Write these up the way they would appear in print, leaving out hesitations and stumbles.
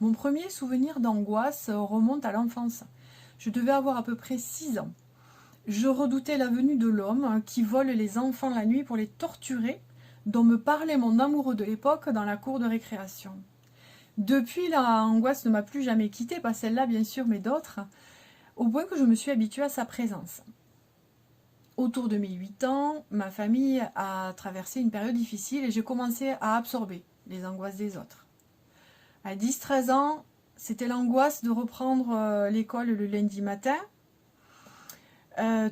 Mon premier souvenir d'angoisse remonte à l'enfance. Je devais avoir à peu près 6 ans. Je redoutais la venue de l'homme qui vole les enfants la nuit pour les torturer, dont me parlait mon amoureux de l'époque dans la cour de récréation. Depuis, la angoisse ne m'a plus jamais quittée, pas celle-là bien sûr, mais d'autres, au point que je me suis habituée à sa présence. Autour de mes 8 ans, ma famille a traversé une période difficile et j'ai commencé à absorber les angoisses des autres. À 10-13 ans, c'était l'angoisse de reprendre l'école le lundi matin,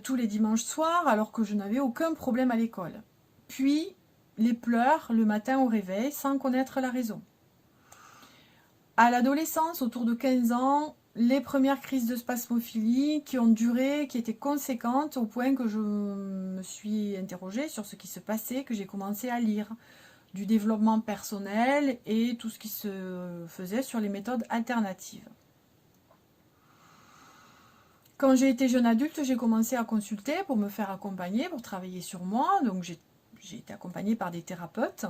tous les dimanches soirs, alors que je n'avais aucun problème à l'école. Puis, les pleurs le matin au réveil sans connaître la raison. À l'adolescence, autour de 15 ans, les premières crises de spasmophilie qui ont duré, qui étaient conséquentes au point que je me suis interrogée sur ce qui se passait, que j'ai commencé à lire du développement personnel et tout ce qui se faisait sur les méthodes alternatives. Quand j'ai été jeune adulte, j'ai commencé à consulter pour me faire accompagner, pour travailler sur moi. Donc j'ai été accompagnée par des thérapeutes.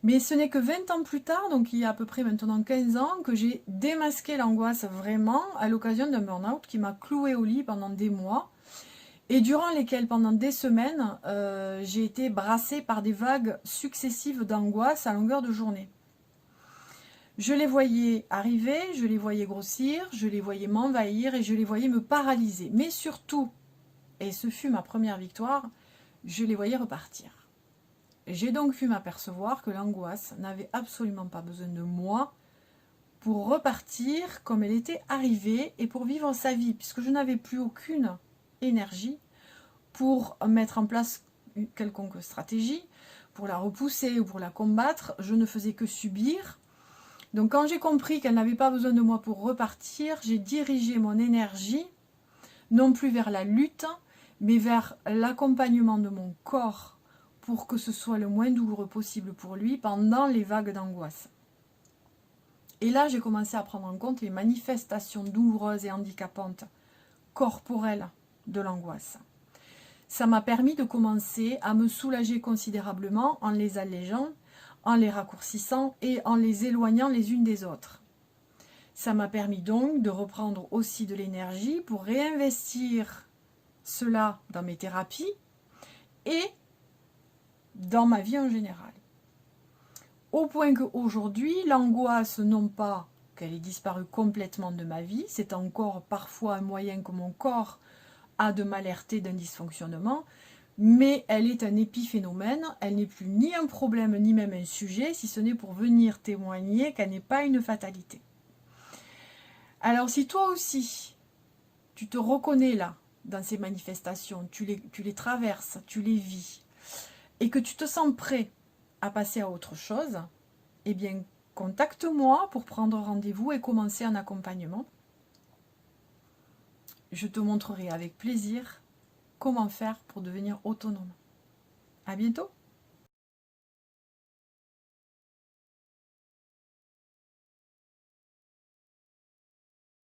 Mais ce n'est que 20 ans plus tard, donc il y a à peu près maintenant 15 ans, que j'ai démasqué l'angoisse vraiment à l'occasion d'un burn-out qui m'a cloué au lit pendant des mois et durant lesquels pendant des semaines, j'ai été brassée par des vagues successives d'angoisse à longueur de journée. Je les voyais arriver, je les voyais grossir, je les voyais m'envahir et je les voyais me paralyser. Mais surtout, et ce fut ma première victoire, je les voyais repartir. J'ai donc pu m'apercevoir que l'angoisse n'avait absolument pas besoin de moi pour repartir comme elle était arrivée et pour vivre sa vie, puisque je n'avais plus aucune énergie pour mettre en place une quelconque stratégie, pour la repousser ou pour la combattre. Je ne faisais que subir. Donc quand j'ai compris qu'elle n'avait pas besoin de moi pour repartir, j'ai dirigé mon énergie non plus vers la lutte, mais vers l'accompagnement de mon corps pour que ce soit le moins douloureux possible pour lui pendant les vagues d'angoisse. Et là, j'ai commencé à prendre en compte les manifestations douloureuses et handicapantes corporelles de l'angoisse. Ça m'a permis de commencer à me soulager considérablement en les allégeant, en les raccourcissant et en les éloignant les unes des autres. Ça m'a permis donc de reprendre aussi de l'énergie pour réinvestir cela dans mes thérapies et dans ma vie en général. Au point qu'aujourd'hui, l'angoisse, non pas qu'elle ait disparu complètement de ma vie, c'est encore parfois un moyen que mon corps a de m'alerter d'un dysfonctionnement, mais elle est un épiphénomène, elle n'est plus ni un problème ni même un sujet, si ce n'est pour venir témoigner qu'elle n'est pas une fatalité. Alors si toi aussi, tu te reconnais là, dans ces manifestations, tu les traverses, tu les vis, et que tu te sens prêt à passer à autre chose, eh bien, contacte-moi pour prendre rendez-vous et commencer un accompagnement. Je te montrerai avec plaisir comment faire pour devenir autonome. À bientôt!